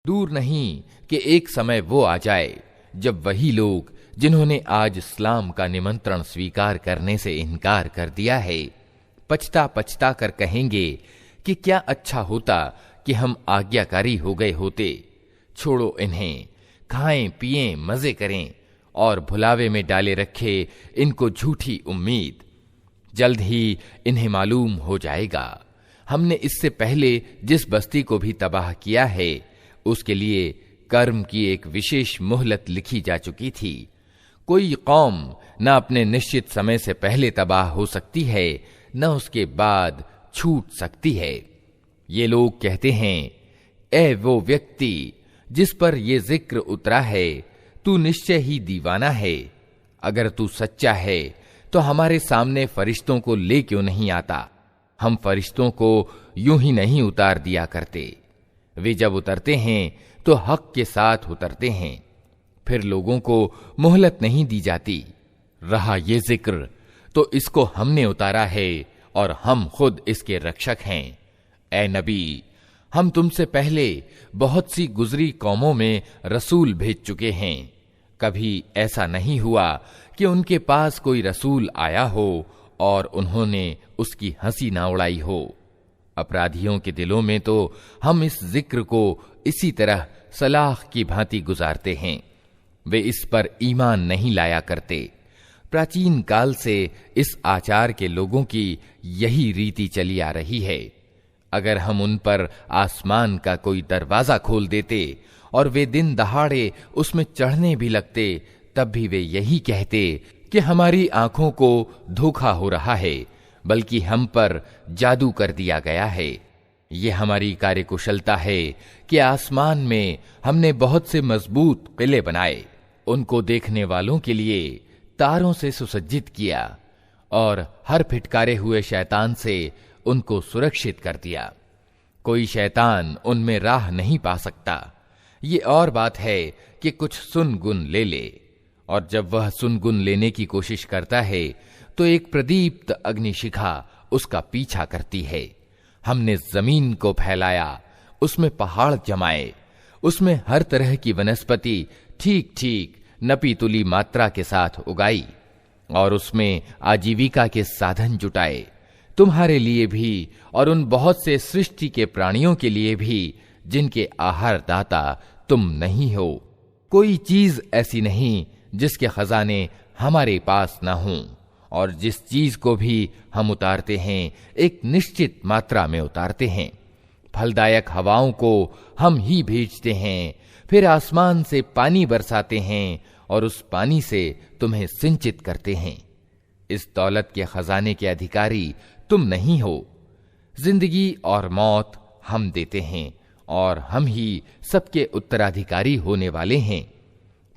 दूर नहीं कि एक समय वो आ जाए जब वही लोग जिन्होंने आज इस्लाम का निमंत्रण स्वीकार करने से इनकार कर दिया है, पछता पछता कर कहेंगे कि क्या अच्छा होता कि हम आज्ञाकारी हो गए होते। छोड़ो इन्हें, खाएं पिएं मजे करें और भुलावे में डाले रखे इनको झूठी उम्मीद। जल्द ही इन्हें मालूम हो जाएगा हमने इससे पहले जिस बस्ती को भी तबाह किया है उसके लिए कर्म की एक विशेष मोहलत लिखी जा चुकी थी। कोई कौम न अपने निश्चित समय से पहले तबाह हो सकती है न उसके बाद छूट सकती है। ये लोग कहते हैं, ए वो व्यक्ति जिस पर ये जिक्र उतरा है, तू निश्चय ही दीवाना है। अगर तू सच्चा है तो हमारे सामने फरिश्तों को ले क्यों नहीं आता? हम फरिश्तों को यूं ही नहीं उतार दिया करते। वे जब उतरते हैं तो हक के साथ उतरते हैं, फिर लोगों को मोहलत नहीं दी जाती। रहा ये जिक्र तो इसको हमने उतारा है और हम खुद इसके रक्षक हैं। ए नबी, हम तुमसे पहले बहुत सी गुजरी कौमों में रसूल भेज चुके हैं। कभी ऐसा नहीं हुआ कि उनके पास कोई रसूल आया हो और उन्होंने उसकी हंसी ना उड़ाई हो। अपराधियों के दिलों में तो हम इस जिक्र को इसी तरह सलाख की भांति गुजारते हैं। वे इस पर ईमान नहीं लाया करते। प्राचीन काल से इस आचार के लोगों की यही रीति चली आ रही है। अगर हम उन पर आसमान का कोई दरवाजा खोल देते और वे दिन दहाड़े उसमें चढ़ने भी लगते, तब भी वे यही कहते कि हमारी आंखों को धोखा हो रहा है, बल्कि हम पर जादू कर दिया गया है। ये हमारी कार्यकुशलता है कि आसमान में हमने बहुत से मजबूत किले बनाए, उनको देखने वालों के लिए तारों से सुसज्जित किया और हर फिटकारे हुए शैतान से उनको सुरक्षित कर दिया। कोई शैतान उनमें राह नहीं पा सकता। ये और बात है कि कुछ सुन गुन ले ले, और जब वह सुन गुन लेने की कोशिश करता है तो एक प्रदीप्त अग्निशिखा उसका पीछा करती है। हमने जमीन को फैलाया, उसमें पहाड़ जमाए, उसमें हर तरह की वनस्पति ठीक ठीक नपी तुली मात्रा के साथ उगाई और उसमें आजीविका के साधन जुटाए, तुम्हारे लिए भी और उन बहुत से सृष्टि के प्राणियों के लिए भी जिनके आहार दाता तुम नहीं हो। कोई चीज ऐसी नहीं जिसके खजाने हमारे पास ना हों, और जिस चीज को भी हम उतारते हैं एक निश्चित मात्रा में उतारते हैं। फलदायक हवाओं को हम ही भेजते हैं, फिर आसमान से पानी बरसाते हैं और उस पानी से तुम्हें सिंचित करते हैं। इस दौलत के खजाने के अधिकारी तुम नहीं हो। जिंदगी और मौत हम देते हैं और हम ही सबके उत्तराधिकारी होने वाले हैं।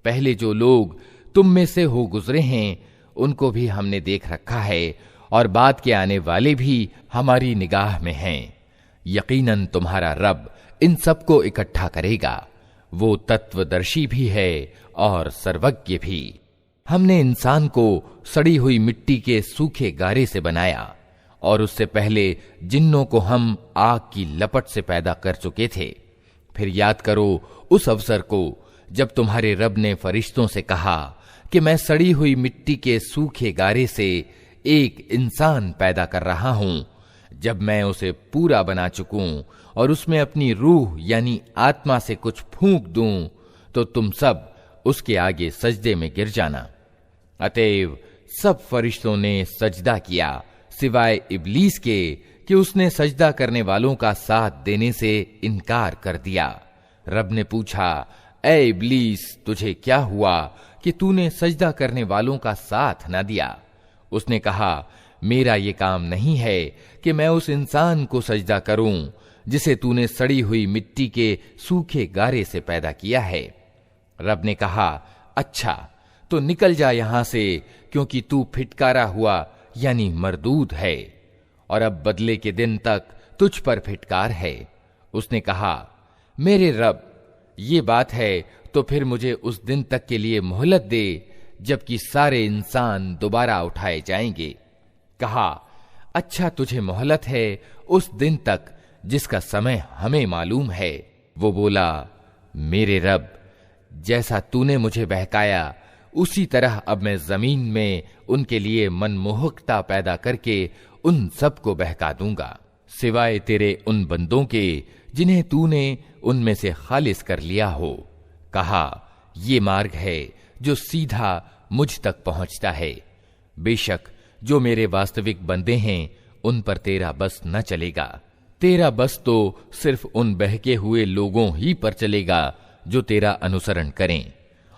पहले जो लोग तुम में से हो गुजरे हैं उनको भी हमने देख रखा है, और बाद के आने वाले भी हमारी निगाह में हैं। यकीनन तुम्हारा रब इन सबको इकट्ठा करेगा। वो तत्वदर्शी भी है और सर्वज्ञ भी। हमने इंसान को सड़ी हुई मिट्टी के सूखे गारे से बनाया, और उससे पहले जिन्नों को हम आग की लपट से पैदा कर चुके थे। फिर याद करो उस अवसर को जब तुम्हारे रब ने फरिश्तों से कहा कि मैं सड़ी हुई मिट्टी के सूखे गारे से एक इंसान पैदा कर रहा हूं। जब मैं उसे पूरा बना चुकूं और उसमें अपनी रूह यानी आत्मा से कुछ फूंक दूं, तो तुम सब उसके आगे सजदे में गिर जाना। अतएव सब फरिश्तों ने सजदा किया सिवाय इब्लीस के कि उसने सजदा करने वालों का साथ देने से इनकार कर दिया। रब ने पूछा, ए इब्लीस, तुझे क्या हुआ कि तूने सजदा करने वालों का साथ न दिया? उसने कहा, मेरा ये काम नहीं है कि मैं उस इंसान को सजदा करूं जिसे तूने सड़ी हुई मिट्टी के सूखे गारे से पैदा किया है। रब ने कहा, अच्छा तो निकल जा यहां से, क्योंकि तू फिटकारा हुआ यानी मरदूद है, और अब बदले के दिन तक तुझ पर फिटकार है। उसने कहा, मेरे रब, ये बात है तो फिर मुझे उस दिन तक के लिए मोहलत दे जबकि सारे इंसान दोबारा उठाए जाएंगे। कहा, अच्छा तुझे मोहलत है उस दिन तक जिसका समय हमें मालूम है। वो बोला, मेरे रब, जैसा तूने मुझे बहकाया उसी तरह अब मैं जमीन में उनके लिए मनमोहकता पैदा करके उन सबको बहका दूंगा, सिवाय तेरे उन बंदों के जिन्हें तूने उनमें से खालिस कर लिया हो। कहा, ये मार्ग है जो सीधा मुझ तक पहुंचता है। बेशक जो मेरे वास्तविक बंदे हैं उन पर तेरा बस न चलेगा। तेरा बस तो सिर्फ उन बहके हुए लोगों ही पर चलेगा जो तेरा अनुसरण करें,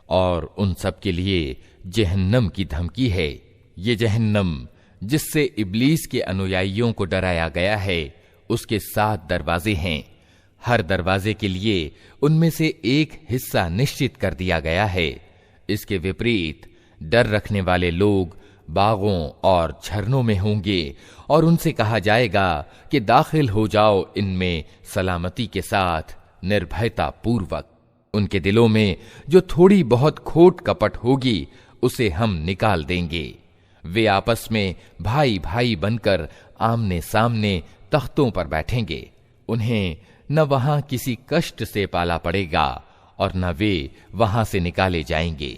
और उन सब के लिए जहन्नम की धमकी है। ये जहन्नम जिससे इब्लीस के अनुयायियों को डराया गया है, उसके 7 दरवाजे हैं। हर दरवाजे के लिए उनमें से एक हिस्सा निश्चित कर दिया गया है। इसके विपरीत डर रखने वाले लोग बागों और झरनों में होंगे और उनसे कहा जाएगा कि दाखिल हो जाओ इनमें सलामती के साथ, निर्भयता पूर्वक। उनके दिलों में जो थोड़ी बहुत खोट कपट होगी उसे हम निकाल देंगे। वे आपस में भाई भाई बनकर आमने सामने तख्तों पर बैठेंगे। उन्हें न वहां किसी कष्ट से पाला पड़ेगा और न वे वहां से निकाले जाएंगे।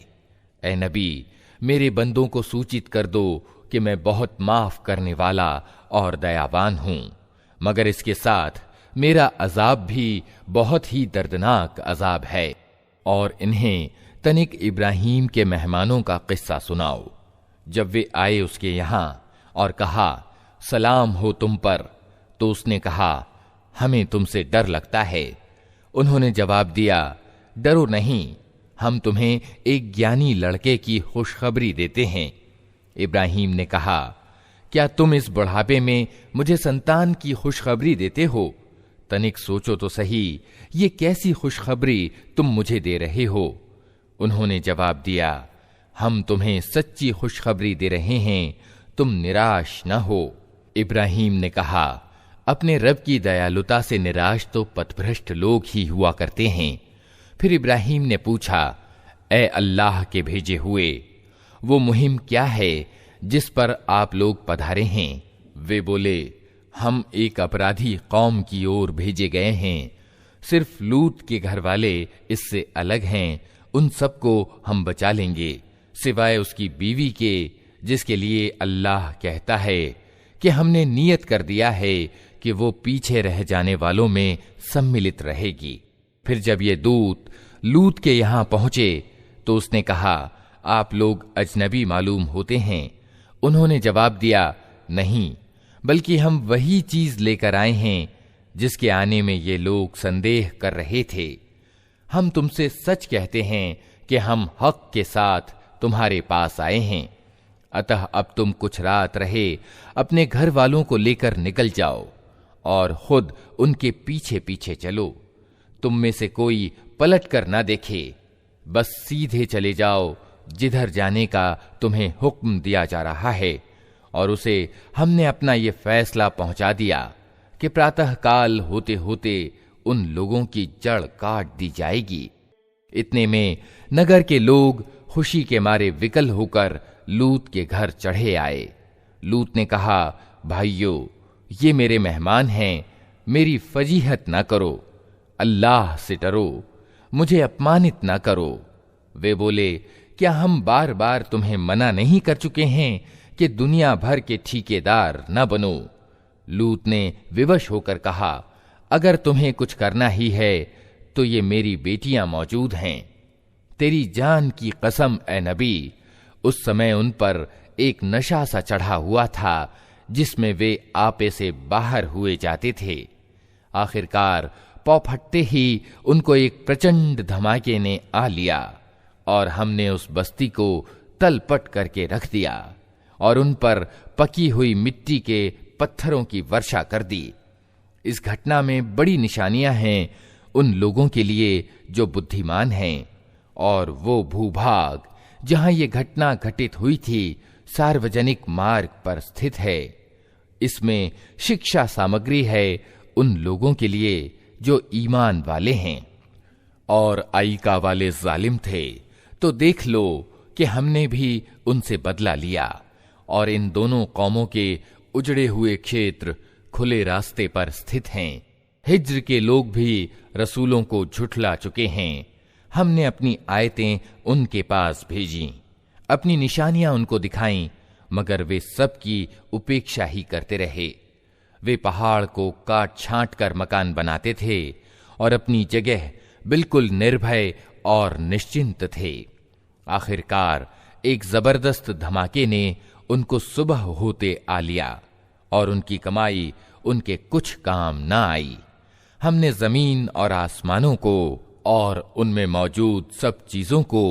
ए नबी, मेरे बंदों को सूचित कर दो कि मैं बहुत माफ करने वाला और दयावान हूं, मगर इसके साथ मेरा अजाब भी बहुत ही दर्दनाक अजाब है। और इन्हें तनिक इब्राहीम के मेहमानों का किस्सा सुनाओ। जब वे आए उसके यहां और कहा, सलाम हो तुम पर, तो उसने कहा, हमें तुमसे डर लगता है। उन्होंने जवाब दिया, डरो नहीं, हम तुम्हें एक ज्ञानी लड़के की खुशखबरी देते हैं। इब्राहीम ने कहा, क्या तुम इस बुढ़ापे में मुझे संतान की खुशखबरी देते हो? तनिक सोचो तो सही, ये कैसी खुशखबरी तुम मुझे दे रहे हो? उन्होंने जवाब दिया, हम तुम्हें सच्ची खुशखबरी दे रहे हैं, तुम निराश न हो। इब्राहीम ने कहा, अपने रब की दयालुता से निराश तो पथभ्रष्ट लोग ही हुआ करते हैं। फिर इब्राहीम ने पूछा, ए अल्लाह के भेजे हुए, वो मुहिम क्या है जिस पर आप लोग पधारे हैं? वे बोले, हम एक अपराधी कौम की ओर भेजे गए हैं। सिर्फ लूत के घर वाले इससे अलग हैं, उन सबको हम बचा लेंगे, सिवाय उसकी बीवी के, जिसके लिए अल्लाह कहता है कि हमने नियत कर दिया है कि वो पीछे रह जाने वालों में सम्मिलित रहेगी। फिर जब ये दूत लूत के यहां पहुंचे तो उसने कहा, आप लोग अजनबी मालूम होते हैं। उन्होंने जवाब दिया, नहीं, बल्कि हम वही चीज लेकर आए हैं जिसके आने में ये लोग संदेह कर रहे थे। हम तुमसे सच कहते हैं कि हम हक के साथ तुम्हारे पास आए हैं। अतः अब तुम कुछ रात रहे अपने घर वालों को लेकर निकल जाओ और खुद उनके पीछे पीछे चलो। तुम में से कोई पलट कर ना देखे, बस सीधे चले जाओ जिधर जाने का तुम्हें हुक्म दिया जा रहा है। और उसे हमने अपना ये फैसला पहुंचा दिया कि प्रातः काल होते होते उन लोगों की जड़ काट दी जाएगी। इतने में नगर के लोग खुशी के मारे विकल होकर लूत के घर चढ़े आए। लूत ने कहा, भाइयों, ये मेरे मेहमान हैं, मेरी फजीहत ना करो, अल्लाह से डरो, मुझे अपमानित ना करो। वे बोले, क्या हम बार बार तुम्हें मना नहीं कर चुके हैं कि दुनिया भर के ठेकेदार न बनो? लूत ने विवश होकर कहा, अगर तुम्हें कुछ करना ही है तो ये मेरी बेटियां मौजूद हैं। तेरी जान की कसम ए नबी, उस समय उन पर एक नशा सा चढ़ा हुआ था जिसमें वे आपे से बाहर हुए जाते थे। आखिरकार पौ फटते ही उनको एक प्रचंड धमाके ने आ लिया और हमने उस बस्ती को तलपट करके रख दिया और उन पर पकी हुई मिट्टी के पत्थरों की वर्षा कर दी। इस घटना में बड़ी निशानियां हैं उन लोगों के लिए जो बुद्धिमान हैं, और वो भूभाग जहां ये घटना घटित हुई थी सार्वजनिक मार्ग पर स्थित है। इसमें शिक्षा सामग्री है उन लोगों के लिए जो ईमान वाले हैं। और आईका वाले जालिम थे तो देख लो कि हमने भी उनसे बदला लिया, और इन दोनों कौमों के उजड़े हुए क्षेत्र खुले रास्ते पर स्थित हैं। हिज्र के लोग भी रसूलों को झुठला चुके हैं। हमने अपनी आयतें उनके पास भेजी, अपनी निशानियां उनको दिखाईं, मगर वे सब की उपेक्षा ही करते रहे। वे पहाड़ को काट छांट कर मकान बनाते थे और अपनी जगह बिल्कुल निर्भय और निश्चिंत थे। आखिरकार एक जबरदस्त धमाके ने उनको सुबह होते आ लिया और उनकी कमाई उनके कुछ काम न आई। हमने जमीन और आसमानों को और उनमें मौजूद सब चीजों को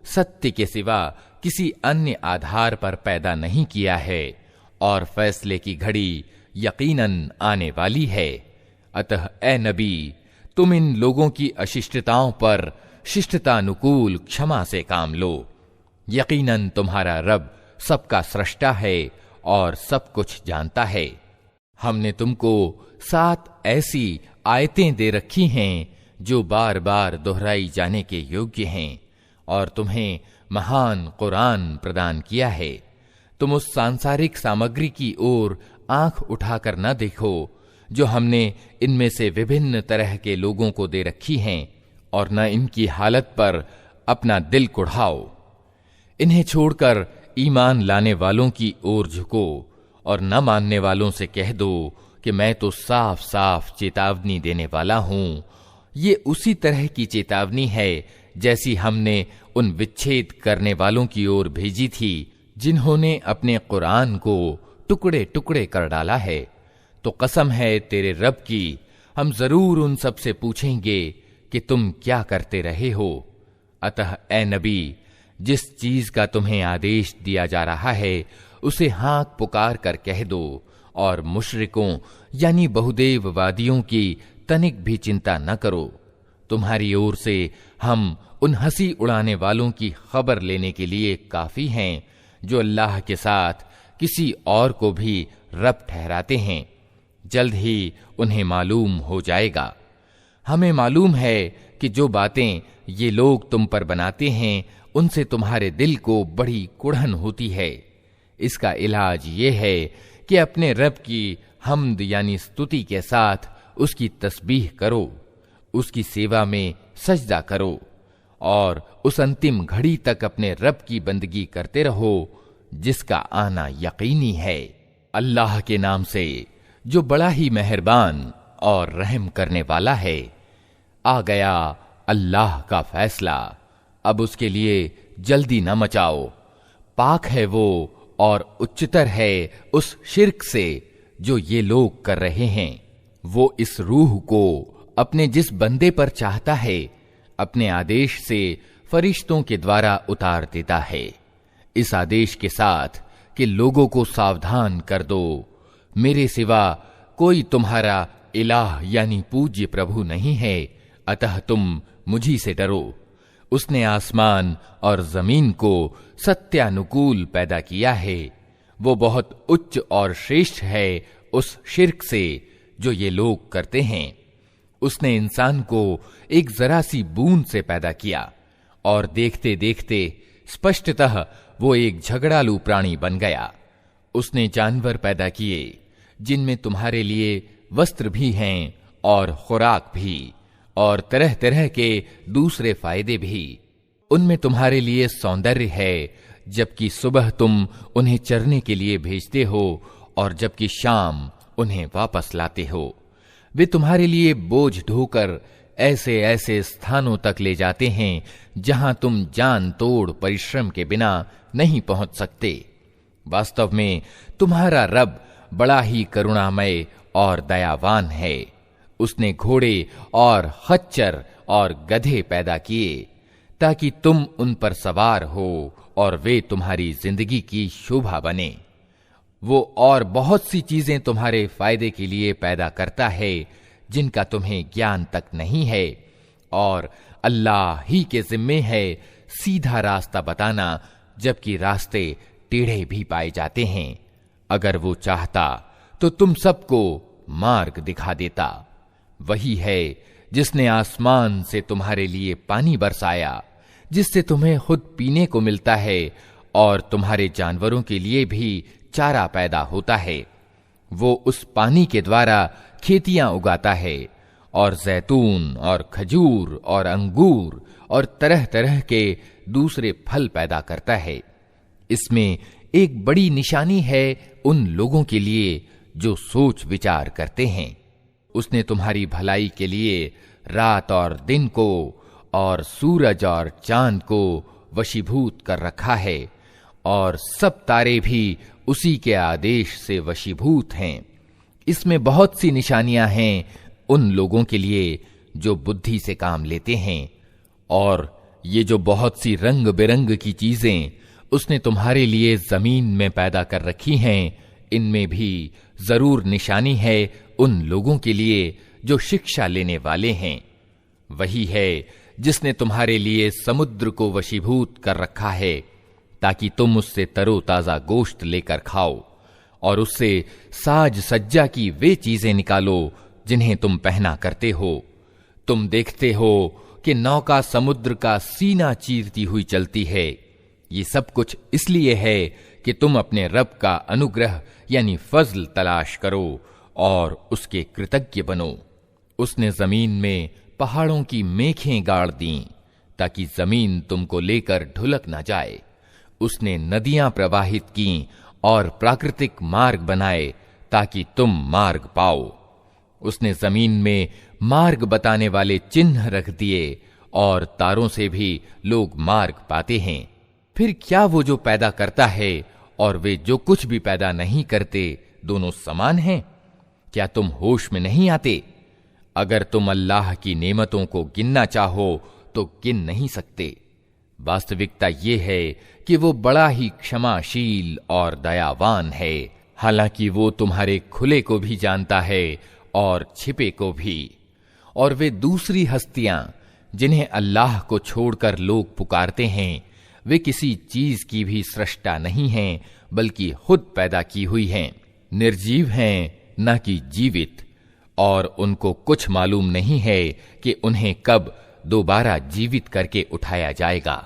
सत्य के सिवा किसी अन्य आधार पर पैदा नहीं किया है और फैसले की घड़ी यकीनन आने वाली है। अतः ए नबी, तुम इन लोगों की अशिष्टताओं पर शिष्टतानुकूल क्षमा से काम लो। यकीनन तुम्हारा रब सबका स्रष्टा है और सब कुछ जानता है। हमने तुमको 7 ऐसी आयतें दे रखी हैं जो बार बार दोहराई जाने के योग्य हैं और तुम्हें महान कुरान प्रदान किया है। तुम उस सांसारिक सामग्री की ओर आंख उठाकर न देखो जो हमने इनमें से विभिन्न तरह के लोगों को दे रखी हैं, और न इनकी हालत पर अपना दिल कुढ़ाओ। इन्हें छोड़कर ईमान लाने वालों की ओर झुको और न मानने वालों से कह दो कि मैं तो साफ साफ चेतावनी देने वाला हूं। ये उसी तरह की चेतावनी है जैसी हमने उन विच्छेद करने वालों की ओर भेजी थी जिन्होंने अपने कुरान को टुकड़े टुकड़े कर डाला है। तो कसम है तेरे रब की, हम जरूर उन सब से पूछेंगे कि तुम क्या करते रहे हो। अतः ए नबी, जिस चीज का तुम्हें आदेश दिया जा रहा है उसे हाँक पुकार कर कह दो और मुशरिकों यानी बहुदेववादियों की तनिक भी चिंता न करो। तुम्हारी ओर से हम उन हंसी उड़ाने वालों की खबर लेने के लिए काफी हैं जो अल्लाह के साथ किसी और को भी रब ठहराते हैं। जल्द ही उन्हें मालूम हो जाएगा। हमें मालूम है कि जो बातें ये लोग तुम पर बनाते हैं उनसे तुम्हारे दिल को बड़ी कुढ़न होती है। इसका इलाज ये है कि अपने रब की हम्द यानी स्तुति के साथ उसकी तस्बीह करो, उसकी सेवा में सजदा करो और उस अंतिम घड़ी तक अपने रब की बंदगी करते रहो जिसका आना यकीनी है। अल्लाह के नाम से जो बड़ा ही मेहरबान और रहम करने वाला है। आ गया अल्लाह का फैसला, अब उसके लिए जल्दी न मचाओ। पाक है वो और उच्चतर है उस शिर्क से जो ये लोग कर रहे हैं। वो इस रूह को अपने जिस बंदे पर चाहता है अपने आदेश से फरिश्तों के द्वारा उतार देता है, इस आदेश के साथ कि लोगों को सावधान कर दो, मेरे सिवा कोई तुम्हारा इलाह यानी पूज्य प्रभु नहीं है, अतः तुम मुझी से डरो। उसने आसमान और जमीन को सत्यानुकूल पैदा किया है। वो बहुत उच्च और श्रेष्ठ है उस शिर्क से जो ये लोग करते हैं। उसने इंसान को एक जरा सी बूंद से पैदा किया और देखते देखते स्पष्टतः वो एक झगड़ालू प्राणी बन गया। उसने जानवर पैदा किए जिनमें तुम्हारे लिए वस्त्र भी हैं और खुराक भी और तरह तरह के दूसरे फायदे भी। उनमें तुम्हारे लिए सौंदर्य है जबकि सुबह तुम उन्हें चरने के लिए भेजते हो और जबकि शाम उन्हें वापस लाते हो। वे तुम्हारे लिए बोझ ढोकर ऐसे ऐसे स्थानों तक ले जाते हैं जहां तुम जान तोड़ परिश्रम के बिना नहीं पहुंच सकते। वास्तव में तुम्हारा रब बड़ा ही करुणामय और दयावान है। उसने घोड़े और खच्चर और गधे पैदा किए ताकि तुम उन पर सवार हो और वे तुम्हारी जिंदगी की शोभा बने। वो और बहुत सी चीजें तुम्हारे फायदे के लिए पैदा करता है जिनका तुम्हें ज्ञान तक नहीं है, और अल्लाह ही के जिम्मे है सीधा रास्ता बताना, जबकि रास्ते टेढ़े भी पाए जाते हैं। अगर वो चाहता तो तुम सबको मार्ग दिखा देता। वही है जिसने आसमान से तुम्हारे लिए पानी बरसाया जिससे तुम्हें खुद पीने को मिलता है और तुम्हारे जानवरों के लिए भी चारा पैदा होता है। वो उस पानी के द्वारा खेतियां उगाता है और जैतून और खजूर और अंगूर और तरह तरह के दूसरे फल पैदा करता है। इसमें एक बड़ी निशानी है उन लोगों के लिए जो सोच विचार करते हैं। उसने तुम्हारी भलाई के लिए रात और दिन को और सूरज और चांद को वशीभूत कर रखा है, और सब तारे भी उसी के आदेश से वशीभूत हैं। इसमें बहुत सी निशानियां हैं उन लोगों के लिए जो बुद्धि से काम लेते हैं। और ये जो बहुत सी रंग बिरंग की चीजें उसने तुम्हारे लिए जमीन में पैदा कर रखी हैं, इनमें भी जरूर निशानी है उन लोगों के लिए जो शिक्षा लेने वाले हैं। वही है जिसने तुम्हारे लिए समुद्र को वशीभूत कर रखा है, ताकि तुम उससे तरोताजा गोश्त लेकर खाओ, और उससे साज सज्जा की वे चीजें निकालो जिन्हें तुम पहना करते हो। तुम देखते हो कि नौका समुद्र का सीना चीरती हुई चलती है। ये सब कुछ इसलिए है कि तुम अपने रब का अनुग्रह यानी फजल तलाश करो और उसके कृतज्ञ बनो। उसने जमीन में पहाड़ों की मेखें गाड़ दी ताकि जमीन तुमको लेकर ढुलक न जाए। उसने नदियां प्रवाहित की और प्राकृतिक मार्ग बनाए ताकि तुम मार्ग पाओ। उसने जमीन में मार्ग बताने वाले चिन्ह रख दिए और तारों से भी लोग मार्ग पाते हैं। फिर क्या वो जो पैदा करता है और वे जो कुछ भी पैदा नहीं करते दोनों समान हैं? क्या तुम होश में नहीं आते? अगर तुम अल्लाह की नेमतों को गिनना चाहो तो गिन नहीं सकते। वास्तविकता ये है कि वो बड़ा ही क्षमाशील और दयावान है। हालांकि वो तुम्हारे खुले को भी जानता है और छिपे को भी। और वे दूसरी हस्तियां जिन्हें अल्लाह को छोड़कर लोग पुकारते हैं, वे किसी चीज की भी सृष्टा नहीं हैं, बल्कि खुद पैदा की हुई हैं। निर्जीव हैं न कि जीवित, और उनको कुछ मालूम नहीं है कि उन्हें कब दोबारा जीवित करके उठाया जाएगा।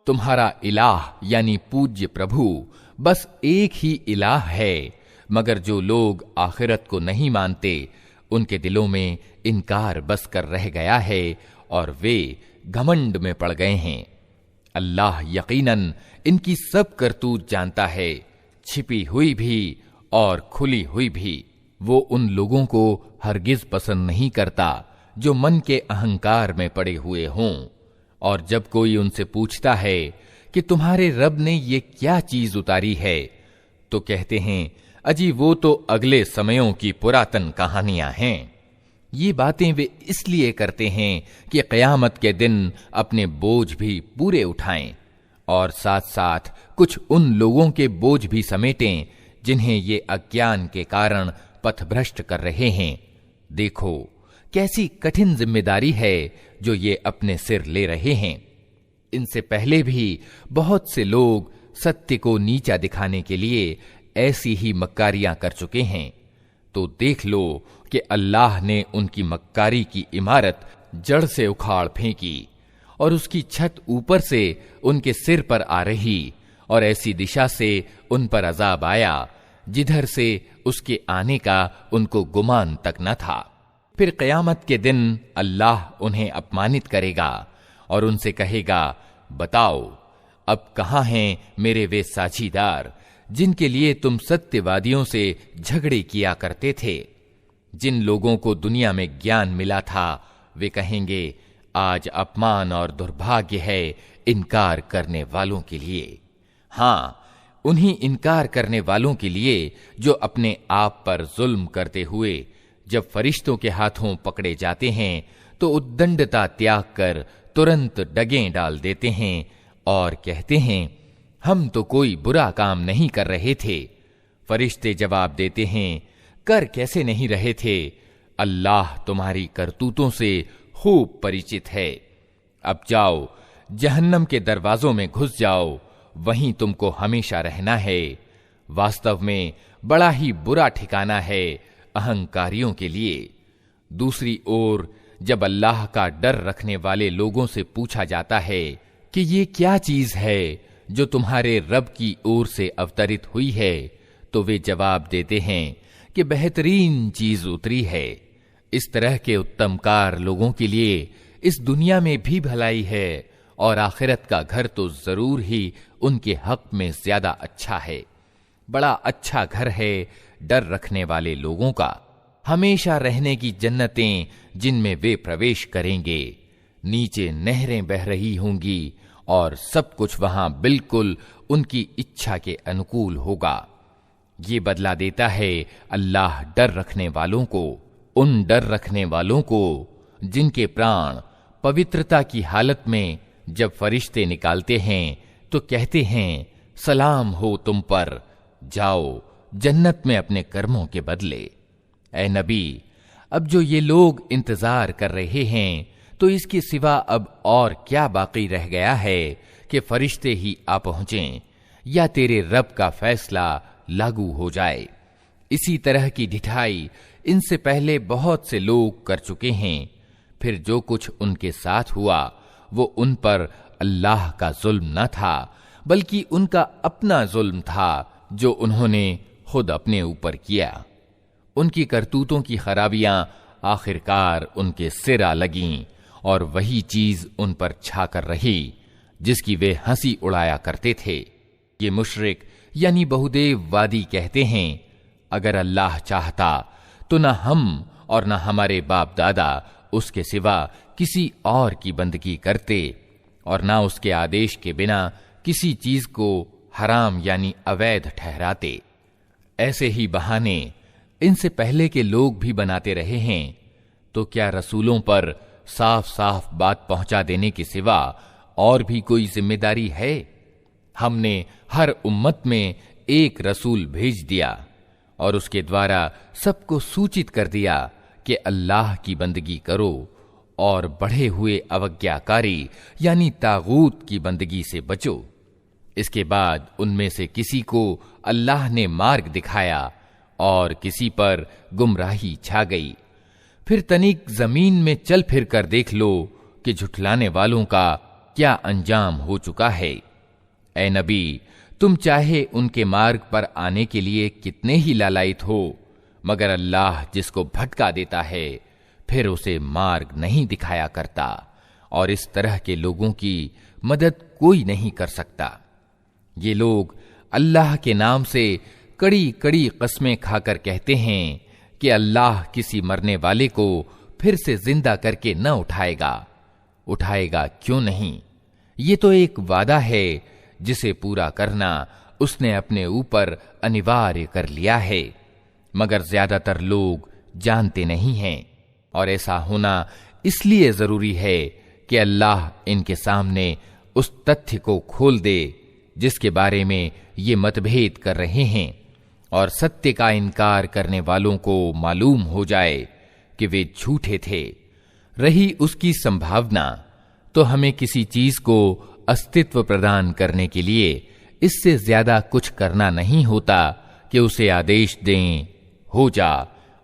तुम्हारा इलाह यानी पूज्य प्रभु बस एक ही इलाह है, मगर जो लोग आखिरत को नहीं मानते उनके दिलों में इनकार बस कर रह गया है और वे घमंड में पड़ गए हैं। अल्लाह यकीनन इनकी सब करतूत जानता है, छिपी हुई भी और खुली हुई भी। वो उन लोगों को हरगिज पसंद नहीं करता जो मन के अहंकार में पड़े हुए हों। और जब कोई उनसे पूछता है कि तुम्हारे रब ने ये क्या चीज उतारी है, तो कहते हैं अजी वो तो अगले समयों की पुरातन कहानियां हैं। ये बातें वे इसलिए करते हैं कि क़यामत के दिन अपने बोझ भी पूरे उठाएं और साथ साथ कुछ उन लोगों के बोझ भी समेटें जिन्हें ये अज्ञान के कारण पथभ्रष्ट कर रहे हैं। देखो कैसी कठिन जिम्मेदारी है जो ये अपने सिर ले रहे हैं। इनसे पहले भी बहुत से लोग सत्य को नीचा दिखाने के लिए ऐसी ही मक्कारियां कर चुके हैं। तो देख लो कि अल्लाह ने उनकी मक्कारी की इमारत जड़ से उखाड़ फेंकी और उसकी छत ऊपर से उनके सिर पर आ रही, और ऐसी दिशा से उन पर अजाब आया जिधर से उसके आने का उनको गुमान तक न था। फिर क़यामत के दिन अल्लाह उन्हें अपमानित करेगा और उनसे कहेगा, बताओ अब कहाँ हैं मेरे वे साझीदार जिनके लिए तुम सत्यवादियों से झगड़े किया करते थे। जिन लोगों को दुनिया में ज्ञान मिला था वे कहेंगे, आज अपमान और दुर्भाग्य है इनकार करने वालों के लिए। हाँ, उन्हीं इनकार करने वालों के लिए जो अपने आप पर जुल्म करते हुए जब फरिश्तों के हाथों पकड़े जाते हैं तो उद्दंडता त्याग कर तुरंत डगें डाल देते हैं और कहते हैं, हम तो कोई बुरा काम नहीं कर रहे थे। फरिश्ते जवाब देते हैं, कर कैसे नहीं रहे थे, अल्लाह तुम्हारी करतूतों से खूब परिचित है। अब जाओ जहन्नम के दरवाजों में घुस जाओ, वहीं तुमको हमेशा रहना है। वास्तव में बड़ा ही बुरा ठिकाना है अहंकारियों के लिए। दूसरी ओर जब अल्लाह का डर रखने वाले लोगों से पूछा जाता है कि ये क्या चीज है जो तुम्हारे रब की ओर से अवतरित हुई है, तो वे जवाब देते हैं कि बेहतरीन चीज उतरी है। इस तरह के उत्तमकार लोगों के लिए इस दुनिया में भी भलाई है और आखिरत का घर तो जरूर ही उनके हक में ज्यादा अच्छा है। बड़ा अच्छा घर है डर रखने वाले लोगों का, हमेशा रहने की जन्नतें जिनमें वे प्रवेश करेंगे, नीचे नहरें बह रही होंगी और सब कुछ वहां बिल्कुल उनकी इच्छा के अनुकूल होगा। ये बदला देता है अल्लाह डर रखने वालों को, उन डर रखने वालों को जिनके प्राण पवित्रता की हालत में जब फरिश्ते निकालते हैं तो कहते हैं सलाम हो तुम पर, जाओ जन्नत में अपने कर्मों के बदले। ऐ नबी, अब जो ये लोग इंतजार कर रहे हैं तो इसके सिवा अब और क्या बाकी रह गया है कि फरिश्ते ही आ पहुंचें या तेरे रब का फैसला लागू हो जाए। इसी तरह की ढिठाई इनसे पहले बहुत से लोग कर चुके हैं। फिर जो कुछ उनके साथ हुआ वो उन पर अल्लाह का जुल्म न था, बल्कि उनका अपना जुल्म था जो उन्होंने खुद अपने ऊपर किया। उनकी करतूतों की खराबियां आखिरकार उनके सिर आ लगीं और वही चीज उन पर छाकर रही जिसकी वे हंसी उड़ाया करते थे। ये मुशरिक यानी बहुदेववादी कहते हैं, अगर अल्लाह चाहता तो न हम और न हमारे बाप दादा उसके सिवा किसी और की बंदगी करते और न उसके आदेश के बिना किसी चीज को हराम यानी अवैध ठहराते। ऐसे ही बहाने इनसे पहले के लोग भी बनाते रहे हैं। तो क्या रसूलों पर साफ साफ बात पहुंचा देने के सिवा और भी कोई जिम्मेदारी है? हमने हर उम्मत में एक रसूल भेज दिया और उसके द्वारा सबको सूचित कर दिया कि अल्लाह की बंदगी करो और बढ़े हुए अवज्ञाकारी यानी तागूत की बंदगी से बचो। इसके बाद उनमें से किसी को अल्लाह ने मार्ग दिखाया और किसी पर गुमराही छा गई। फिर तनिक जमीन में चल फिर कर देख लो कि झुठलाने वालों का क्या अंजाम हो चुका है। ऐ नबी, तुम चाहे उनके मार्ग पर आने के लिए कितने ही लालायित हो, मगर अल्लाह जिसको भटका देता है फिर उसे मार्ग नहीं दिखाया करता और इस तरह के लोगों की मदद कोई नहीं कर सकता। ये लोग अल्लाह के नाम से कड़ी कड़ी कस्में खाकर कहते हैं कि अल्लाह किसी मरने वाले को फिर से जिंदा करके न उठाएगा क्यों नहीं। ये तो एक वादा है जिसे पूरा करना उसने अपने ऊपर अनिवार्य कर लिया है, मगर ज्यादातर लोग जानते नहीं हैं और ऐसा होना इसलिए जरूरी है कि अल्लाह इनके सामने उस तथ्य को खोल दे जिसके बारे में ये मतभेद कर रहे हैं और सत्य का इनकार करने वालों को मालूम हो जाए कि वे झूठे थे। रही उसकी संभावना तो हमें किसी चीज को अस्तित्व प्रदान करने के लिए इससे ज्यादा कुछ करना नहीं होता कि उसे आदेश दें हो जा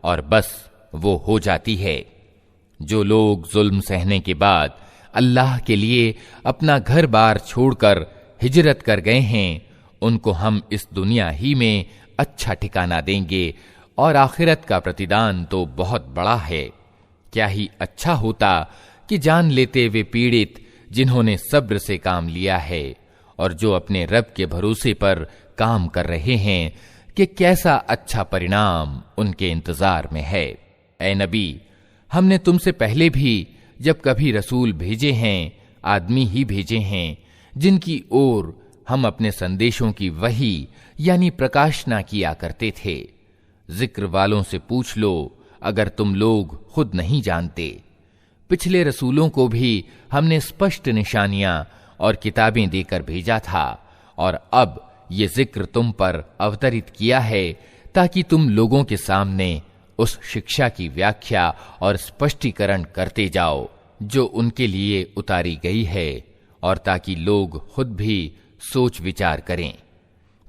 और बस वो हो जाती है। जो लोग जुल्म सहने के बाद अल्लाह के लिए अपना घर बार छोड़कर हिजरत कर गए हैं उनको हम इस दुनिया ही में अच्छा ठिकाना देंगे और आखिरत का प्रतिदान तो बहुत बड़ा है। क्या ही अच्छा होता कि जान लेते वे पीड़ित जिन्होंने सब्र से काम लिया है और जो अपने रब के भरोसे पर काम कर रहे हैं कि कैसा अच्छा परिणाम उनके इंतजार में है। ऐ नबी, हमने तुमसे पहले भी जब कभी रसूल भेजे हैं आदमी ही भेजे हैं जिनकी ओर हम अपने संदेशों की वही यानी प्रकाशना किया करते थे। जिक्र वालों से पूछ लो अगर तुम लोग खुद नहीं जानते। पिछले रसूलों को भी हमने स्पष्ट निशानियां और किताबें देकर भेजा था और अब ये जिक्र तुम पर अवतरित किया है ताकि तुम लोगों के सामने उस शिक्षा की व्याख्या और स्पष्टीकरण करते जाओ जो उनके लिए उतारी गई है और ताकि लोग खुद भी सोच विचार करें।